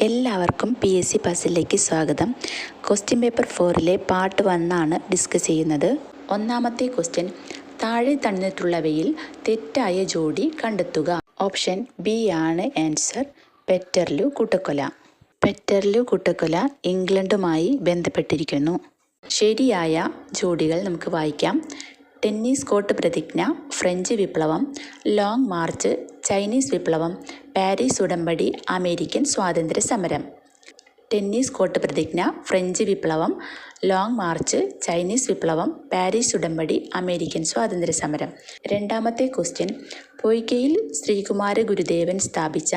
എല്ലാവർക്കും PSC പസിലേക്ക് സ്വാഗതം. Question paper 4-ലെ part 1 ആണ് ഡിസ്കസ് ചെയ്യുന്നത്. ഒന്നാമത്തെ ക്വസ്റ്റ്യൻ, താഴെ തന്നിട്ടുള്ളവയിൽ തെറ്റായ ജോഡി കണ്ടെത്തുക. ഓപ്ഷൻ ബി ആണ് ആൻസർ. പെറ്റർലു കൂട്ടക്കൊല. പെറ്റർലു കൂട്ടക്കൊല ഇംഗ്ലണ്ടുമായി ബന്ധപ്പെട്ടിരിക്കുന്നു. ശരിയായ ജോഡികൾ നമുക്ക് വായിക്കാം. ടെന്നീസ് കോർട്ട് പ്രതിജ്ഞ, ഫ്രഞ്ച് വിപ്ലവം. ലോങ് മാർച്ച്, ചൈനീസ് വിപ്ലവം. പാരീസ് ഉടമ്പടി, അമേരിക്കൻ സ്വാതന്ത്ര്യ സമരം. ടെന്നീസ് കോർട്ട് പ്രതിജ്ഞ, ഫ്രഞ്ച് വിപ്ലവം. ലോങ് മാർച്ച്, ചൈനീസ് വിപ്ലവം. പാരീസ് ഉടമ്പടി, അമേരിക്കൻ സ്വാതന്ത്ര്യ സമരം. രണ്ടാമത്തെ ക്വസ്റ്റ്യൻ, പൊയ്കയിൽ ശ്രീകുമാര ഗുരുദേവൻ സ്ഥാപിച്ച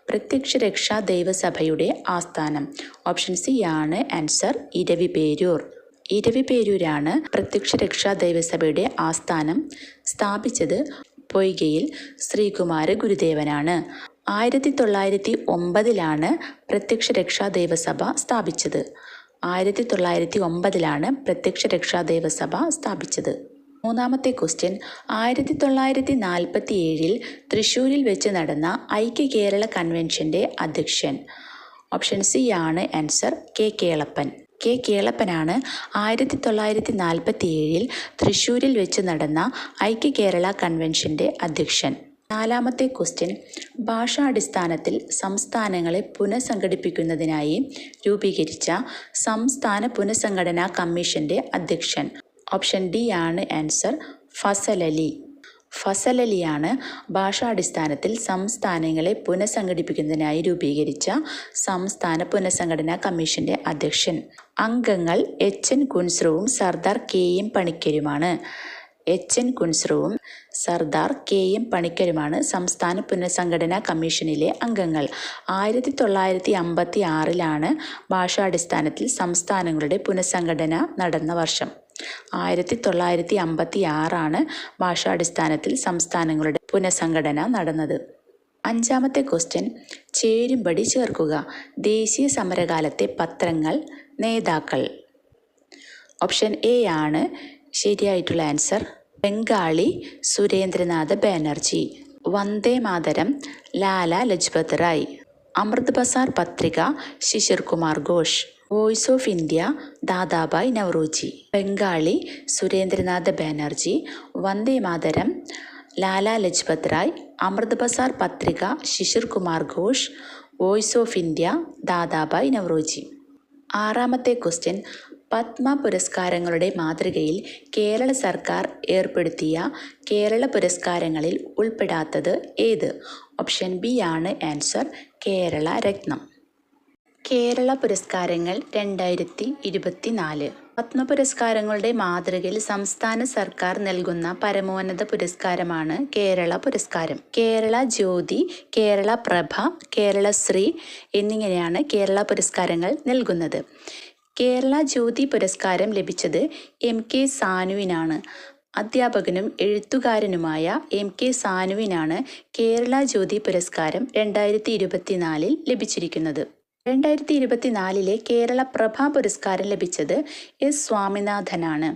പ്രത്യക്ഷരക്ഷാ ദൈവസഭയുടെ ആസ്ഥാനം. ഓപ്ഷൻ സി ആണ് ആൻസർ. ഇരവിപേരൂർ. ഇരവിപേരൂരാണ് പ്രത്യക്ഷരക്ഷാ ദൈവസഭയുടെ ആസ്ഥാനം. സ്ഥാപിച്ചത് പൊയ്കയിൽ ശ്രീകുമാര ഗുരുദേവനാണ്. 1909 പ്രത്യക്ഷരക്ഷാ ദൈവസഭ സ്ഥാപിച്ചത്. 1909 പ്രത്യക്ഷരക്ഷാ ദൈവസഭ സ്ഥാപിച്ചത്. മൂന്നാമത്തെ ക്വസ്റ്റ്യൻ, 1947 തൃശ്ശൂരിൽ വെച്ച് നടന്ന ഐക്യ കേരള കൺവെൻഷന്റെ അധ്യക്ഷൻ. ഓപ്ഷൻ സി ആണ് ആൻസർ. കെ കേളപ്പൻ. കെ കേളപ്പനാണ് 1947 തൃശ്ശൂരിൽ വെച്ച് നടന്ന ഐക്യ കേരള കൺവെൻഷന്റെ അധ്യക്ഷൻ. നാലാമത്തെ ക്വസ്റ്റ്യൻ, ഭാഷാടിസ്ഥാനത്തിൽ സംസ്ഥാനങ്ങളെ പുനഃസംഘടിപ്പിക്കുന്നതിനായി രൂപീകരിച്ച സംസ്ഥാന പുനഃസംഘടനാ കമ്മീഷന്റെ അധ്യക്ഷൻ. ഓപ്ഷൻ ഡി ആണ് ആൻസർ. ഫസൽ അലി. ഫസൽ അലിയാണ് ഭാഷാടിസ്ഥാനത്തിൽ സംസ്ഥാനങ്ങളെ പുനഃസംഘടിപ്പിക്കുന്നതിനായി രൂപീകരിച്ച സംസ്ഥാന പുനഃസംഘടനാ കമ്മീഷന്റെ അധ്യക്ഷൻ. അംഗങ്ങൾ HN കുൻസ്രുവും Sardar KM പണിക്കരുമാണ്. HN കുൻസ്രുവും Sardar KM പണിക്കരുമാണ് സംസ്ഥാന പുനഃസംഘടനാ കമ്മീഷനിലെ അംഗങ്ങൾ. 1956 ഭാഷാടിസ്ഥാനത്തിൽ സംസ്ഥാനങ്ങളുടെ പുനഃസംഘടന നടന്ന വർഷം. 1956 ഭാഷാടിസ്ഥാനത്തിൽ സംസ്ഥാനങ്ങളുടെ പുനഃസംഘടന നടന്നത്. അഞ്ചാമത്തെ ക്വസ്റ്റ്യൻ, ചേരുംപടി ചേർക്കുക. ദേശീയ സമരകാലത്തെ പത്രങ്ങൾ, നേതാക്കൾ. ഓപ്ഷൻ എ ആണ് ശരിയായിട്ടുള്ള answer. Bengali Surendranath Banerjee. Vande Mataram Lala Lajpat Rai. Amrit Bazar Patrika Sisir Kumar Ghosh. Voice of India Dadabhai Naoroji. Bengali Surendranath Banerjee, Vande Mataram Lala Lajpat Rai, Amrit Bazar Patrika Sisir Kumar Ghosh, voice of India Dadabhai Naoroji. ആറാമത്തെ ക്വസ്റ്റ്യൻ, പത്മ പുരസ്കാരങ്ങളുടെ മാതൃകയിൽ കേരള സർക്കാർ ഏർപ്പെടുത്തിയ കേരള പുരസ്കാരങ്ങളിൽ ഉൾപ്പെടാത്തത് ഏത്? ഓപ്ഷൻ ബി ആണ് ആൻസർ. കേരള രത്നം. കേരള പുരസ്കാരങ്ങൾ 2024. പത്മ പുരസ്കാരങ്ങളുടെ മാതൃകയിൽ സംസ്ഥാന സർക്കാർ നൽകുന്ന പരമോന്നത പുരസ്കാരമാണ് കേരള പുരസ്കാരം. കേരള ജ്യോതി, കേരള പ്രഭ, കേരളശ്രീ എന്നിങ്ങനെയാണ് കേരള പുരസ്കാരങ്ങൾ നൽകുന്നത്. കേരള ജ്യോതി പുരസ്കാരം ലഭിച്ചത് MK സാനുവിനാണ്. അധ്യാപകനും എഴുത്തുകാരനുമായ MK സാനുവിനാണ് കേരള ജ്യോതി പുരസ്കാരം 2024 ലഭിച്ചിരിക്കുന്നത്. 2024 കേരള പ്രഭ പുരസ്കാരം ലഭിച്ചത് S സ്വാമിനാഥനാണ്.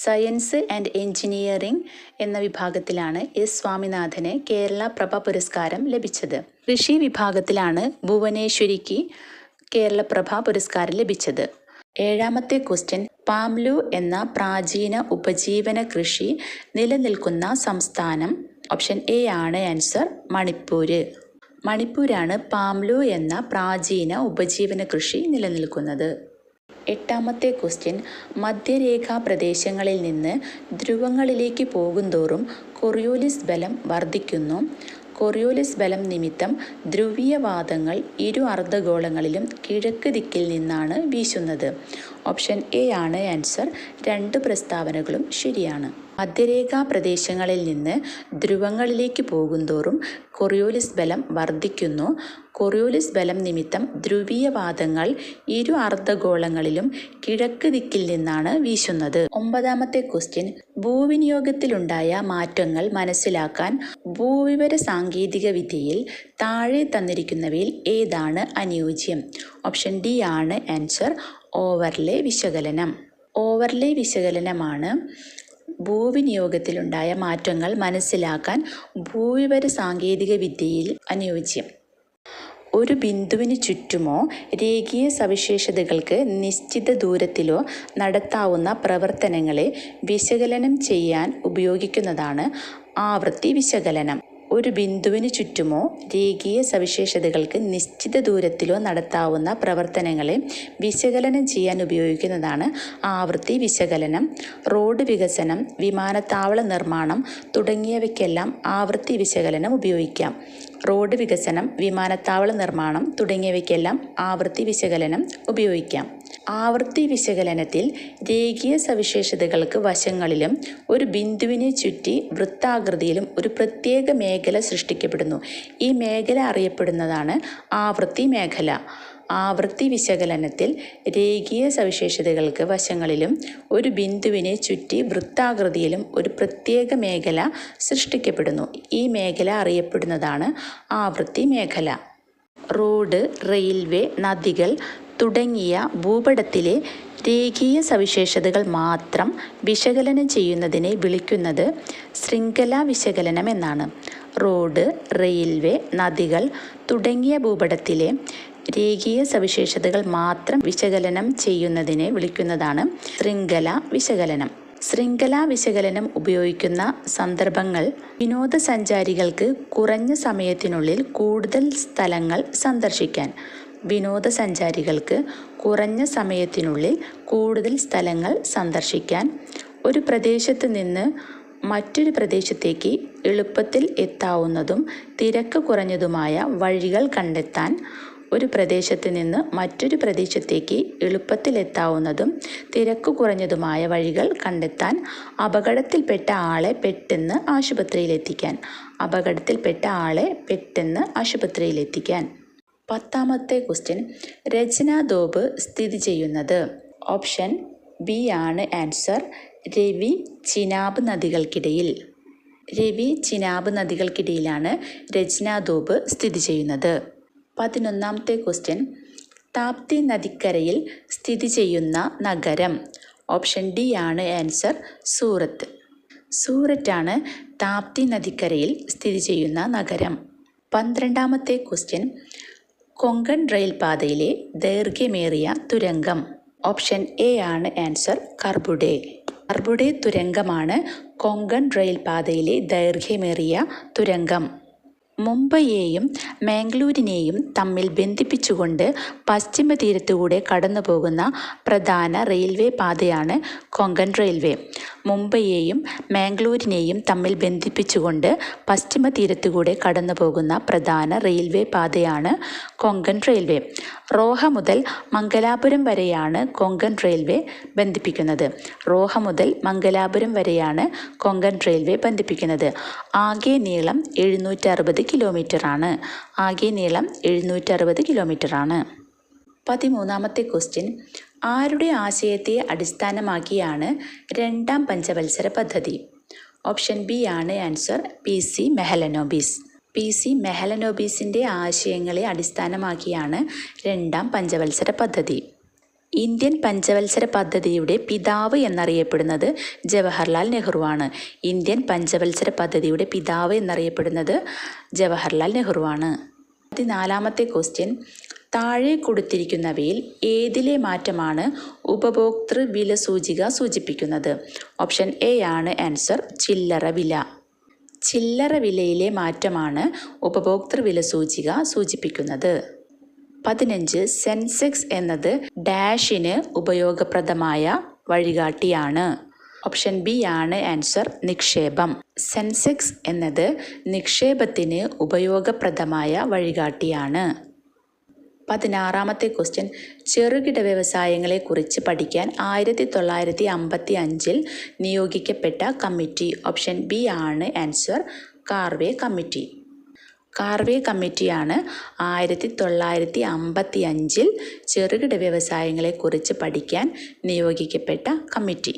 സയൻസ് ആൻഡ് എഞ്ചിനീയറിംഗ് എന്ന വിഭാഗത്തിലാണ് S സ്വാമിനാഥന് കേരള പ്രഭ പുരസ്കാരം ലഭിച്ചത്. കൃഷി വിഭാഗത്തിലാണ് ഭുവനേശ്വരിക്ക് കേരള പ്രഭ പുരസ്കാരം ലഭിച്ചത്. ഏഴാമത്തെ ക്വസ്റ്റ്യൻ, പാംലു എന്ന പ്രാചീന ഉപജീവന കൃഷി നിലനിൽക്കുന്ന സംസ്ഥാനം. ഓപ്ഷൻ എ ആണ് ആൻസർ. മണിപ്പൂര്. മണിപ്പൂരാണ് പാംലു എന്ന പ്രാചീന ഉപജീവന കൃഷി നിലനിൽക്കുന്നത്. എട്ടാമത്തെ ക്വസ്റ്റ്യൻ, മധ്യരേഖാ പ്രദേശങ്ങളിൽ നിന്ന് ധ്രുവങ്ങളിലേക്ക് പോകുന്തോറും കോറിയോലിസ് ബലം വർദ്ധിക്കുന്നു. കോറിയോലിസ് ബലം നിമിത്തം ധ്രുവീയവാദങ്ങൾ ഇരു അർദ്ധഗോളങ്ങളിലും കിഴക്ക് ദിക്കിൽ നിന്നാണ് വീശുന്നത്. ഓപ്ഷൻ എ ആണ് ആൻസർ. രണ്ട് പ്രസ്താവനകളും ശരിയാണ്. മധ്യരേഖാ പ്രദേശങ്ങളിൽ നിന്ന് ധ്രുവങ്ങളിലേക്ക് പോകുന്തോറും കോറിയോലിസ് ബലം വർദ്ധിക്കുന്നു. കോറിയോലിസ് ബലം നിമിത്തം ധ്രുവീയവാദങ്ങൾ ഇരു അർദ്ധഗോളങ്ങളിലും കിഴക്ക് ദിക്കിൽ നിന്നാണ് വീശുന്നത്. ഒമ്പതാമത്തെ ക്വസ്റ്റ്യൻ, ഭൂവിനിയോഗത്തിലുണ്ടായ മാറ്റങ്ങൾ മനസ്സിലാക്കാൻ ഭൂവിവര സാങ്കേതിക വിദ്യയിൽ താഴെ തന്നിരിക്കുന്നവയിൽ ഏതാണ് അനുയോജ്യം? ഓപ്ഷൻ ഡി ആണ് ആൻസർ. ഓവർലേ വിശകലനം. ഓവർലേ വിശകലനമാണ് ഭൂവിനിയോഗത്തിലുണ്ടായ മാറ്റങ്ങൾ മനസ്സിലാക്കാൻ ഭൂവിവര സാങ്കേതിക വിദ്യയിൽ അനുയോജ്യം. ഒരു ബിന്ദുവിന് ചുറ്റുമോ രേഖീയ സവിശേഷതകൾക്ക് നിശ്ചിത ദൂരത്തിലോ നടത്താവുന്ന പ്രവർത്തനങ്ങളെ വിശകലനം ചെയ്യാൻ ഉപയോഗിക്കുന്നതാണ് ആവൃത്തി വിശകലനം. ഒരു ബിന്ദുവിന് ചുറ്റുമോ രേഖീയ സവിശേഷതകൾക്ക് നിശ്ചിത ദൂരത്തിലോ നടത്താവുന്ന പ്രവർത്തനങ്ങളെ വിശകലനം ചെയ്യാൻ ഉപയോഗിക്കുന്നതാണ് ആവൃത്തി വിശകലനം. റോഡ് വികസനം, വിമാനത്താവള നിർമ്മാണം തുടങ്ങിയവയ്ക്കെല്ലാം ആവൃത്തി വിശകലനം ഉപയോഗിക്കാം. റോഡ് വികസനം, വിമാനത്താവള നിർമ്മാണം തുടങ്ങിയവയ്ക്കെല്ലാം ആവൃത്തി വിശകലനം ഉപയോഗിക്കാം. ആവൃത്തി വിശകലനത്തിൽ രേഖീയ സവിശേഷതകൾക്ക് വശങ്ങളിലും ഒരു ബിന്ദുവിനെ ചുറ്റി വൃത്താകൃതിയിലും ഒരു പ്രത്യേക മേഖല സൃഷ്ടിക്കപ്പെടുന്നു. ഈ മേഖല അറിയപ്പെടുന്നതാണ് ആവൃത്തി മേഖല. ആവൃത്തി വിശകലനത്തിൽ രേഖീയ സവിശേഷതകൾക്ക് വശങ്ങളിലും ഒരു ബിന്ദുവിനെ ചുറ്റി വൃത്താകൃതിയിലും ഒരു പ്രത്യേക മേഖല സൃഷ്ടിക്കപ്പെടുന്നു. ഈ മേഖല അറിയപ്പെടുന്നതാണ് ആവൃത്തി മേഖല. റോഡ്, റെയിൽവേ, നദികൾ തുടങ്ങിയ ഭൂപടത്തിലെ രേഖീയ സവിശേഷതകൾ മാത്രം വിശകലനം ചെയ്യുന്നതിനെ വിളിക്കുന്നത് ശൃംഖലാ വിശകലനം എന്നാണ്. റോഡ്, റെയിൽവേ, നദികൾ തുടങ്ങിയ ഭൂപടത്തിലെ രേഖീയ സവിശേഷതകൾ മാത്രം വിശകലനം ചെയ്യുന്നതിനെ വിളിക്കുന്നതാണ് ശൃംഖലാ വിശകലനം. ശൃംഖലാ വിശകലനം ഉപയോഗിക്കുന്ന സന്ദർഭങ്ങൾ വിനോദസഞ്ചാരികൾക്ക് കുറഞ്ഞ സമയത്തിനുള്ളിൽ കൂടുതൽ സ്ഥലങ്ങൾ സന്ദർശിക്കാൻ. വിനോദസഞ്ചാരികൾക്ക് കുറഞ്ഞ സമയത്തിനുള്ളിൽ കൂടുതൽ സ്ഥലങ്ങൾ സന്ദർശിക്കാൻ. ഒരു പ്രദേശത്ത് നിന്ന് മറ്റൊരു പ്രദേശത്തേക്ക് എളുപ്പത്തിൽ എത്താവുന്നതും തിരക്ക് കുറഞ്ഞതുമായ വഴികൾ കണ്ടെത്താൻ. ഒരു പ്രദേശത്ത് നിന്ന് മറ്റൊരു പ്രദേശത്തേക്ക് എളുപ്പത്തിൽ എത്താവുന്നതും തിരക്ക് കുറഞ്ഞതുമായ വഴികൾ കണ്ടെത്താൻ. അപകടത്തിൽപ്പെട്ട ആളെ പെട്ടെന്ന് ആശുപത്രിയിലെത്തിക്കാൻ. അപകടത്തിൽപ്പെട്ട ആളെ പെട്ടെന്ന് ആശുപത്രിയിലെത്തിക്കാൻ. 10ാമത്തെ ക്വസ്റ്റ്യൻ, രചനാദോപ് സ്ഥിതി ചെയ്യുന്നത്. ഓപ്ഷൻ ബി ആണ് ആൻസർ. രവി, ചിനാബ് നദികൾക്കിടയിൽ. രവി, ചിനാബ് നദികൾക്കിടയിലാണ് രചനാദോപ് സ്ഥിതി ചെയ്യുന്നത്. 11ാമത്തെ ക്വസ്റ്റ്യൻ, താപ്തി നദിക്കരയിൽ സ്ഥിതി ചെയ്യുന്ന നഗരം. ഓപ്ഷൻ ഡി ആണ് ആൻസർ. സൂറത്ത്. സൂററ്റാണ് താപ്തി നദിക്കരയിൽ സ്ഥിതി ചെയ്യുന്ന നഗരം. 12ാമത്തെ ക്വസ്റ്റ്യൻ, കൊങ്കൺ റെയിൽ പാതയിലെ ദൈർഘ്യമേറിയ തുരങ്കം. ഓപ്ഷൻ എ ആണ് ആൻസർ. കർബുഡെ. കർബുഡെ തുരങ്കമാണ് കൊങ്കൺ റെയിൽ പാതയിലെ ദൈർഘ്യമേറിയ തുരങ്കം. മുംബൈയെയും മാംഗ്ലൂരിനെയും തമ്മിൽ ബന്ധിപ്പിച്ചുകൊണ്ട് പശ്ചിമ തീരത്തുകൂടെ കടന്നുപോകുന്ന പ്രധാന റെയിൽവേ പാതയാണ് കൊങ്കൺ റെയിൽവേ. മുംബൈയെയും മാംഗ്ലൂരിനെയും തമ്മിൽ ബന്ധിപ്പിച്ചുകൊണ്ട് പശ്ചിമ തീരത്തുകൂടെ കടന്നുപോകുന്ന പ്രധാന റെയിൽവേ പാതയാണ് കൊങ്കൺ റെയിൽവേ. റോഹ മുതൽ മംഗലാപുരം വരെയാണ് കൊങ്കൺ റെയിൽവേ ബന്ധിപ്പിക്കുന്നത്. റോഹ മുതൽ മംഗലാപുരം വരെയാണ് കൊങ്കൺ റെയിൽവേ ബന്ധിപ്പിക്കുന്നത്. ആകെ നീളം 760 കിലോമീറ്ററാണ്. ആകെ നീളം 760 കിലോമീറ്ററാണ്. 13ാമത്തെ ക്വസ്റ്റ്യൻ, ആരുടെ ആശയത്തെ അടിസ്ഥാനമാക്കിയാണ് 2ാം പഞ്ചവത്സര പദ്ധതി? ഓപ്ഷൻ ബി ആണ് ആൻസർ. PC മെഹലനോബിസ്. PC മെഹലനോബിസിൻ്റെ ആശയങ്ങളെ അടിസ്ഥാനമാക്കിയാണ് 2ാം പഞ്ചവത്സര പദ്ധതി. ഇന്ത്യൻ പഞ്ചവത്സര പദ്ധതിയുടെ പിതാവ് എന്നറിയപ്പെടുന്നത് ജവഹർലാൽ നെഹ്റുവാണ്. ഇന്ത്യൻ പഞ്ചവത്സര പദ്ധതിയുടെ പിതാവ് എന്നറിയപ്പെടുന്നത് ജവഹർലാൽ നെഹ്റുവാണ്. 14ാമത്തെ ക്വസ്റ്റ്യൻ, താഴെ കൊടുത്തിരിക്കുന്നവയിൽ ഏതിലെ മാറ്റമാണ് ഉപഭോക്തൃ വില സൂചിക സൂചിപ്പിക്കുന്നത്? ഓപ്ഷൻ എ ആണ് ആൻസർ. ചില്ലറ വില. ചില്ലറ വിലയിലെ മാറ്റമാണ് ഉപഭോക്തൃ വില സൂചിക സൂചിപ്പിക്കുന്നത്. 15 സെൻസെക്സ് എന്നത് ഡാഷിന് ഉപയോഗപ്രദമായ വഴികാട്ടിയാണ്. ഓപ്ഷൻ ബി ആണ് ആൻസർ. നിക്ഷേപം. സെൻസെക്സ് എന്നത് നിക്ഷേപത്തിന് ഉപയോഗപ്രദമായ വഴികാട്ടിയാണ്. 16ാമത്തെ ക്വസ്റ്റ്യൻ, ചെറുകിട വ്യവസായങ്ങളെക്കുറിച്ച് പഠിക്കാൻ 1955 നിയോഗിക്കപ്പെട്ട കമ്മിറ്റി. ഓപ്ഷൻ ബി ആണ് ആൻസർ. കാർവേ കമ്മിറ്റി. കാർവേ കമ്മിറ്റിയാണ് 1955 ചെറുകിട വ്യവസായങ്ങളെക്കുറിച്ച് പഠിക്കാൻ നിയോഗിക്കപ്പെട്ട കമ്മിറ്റി.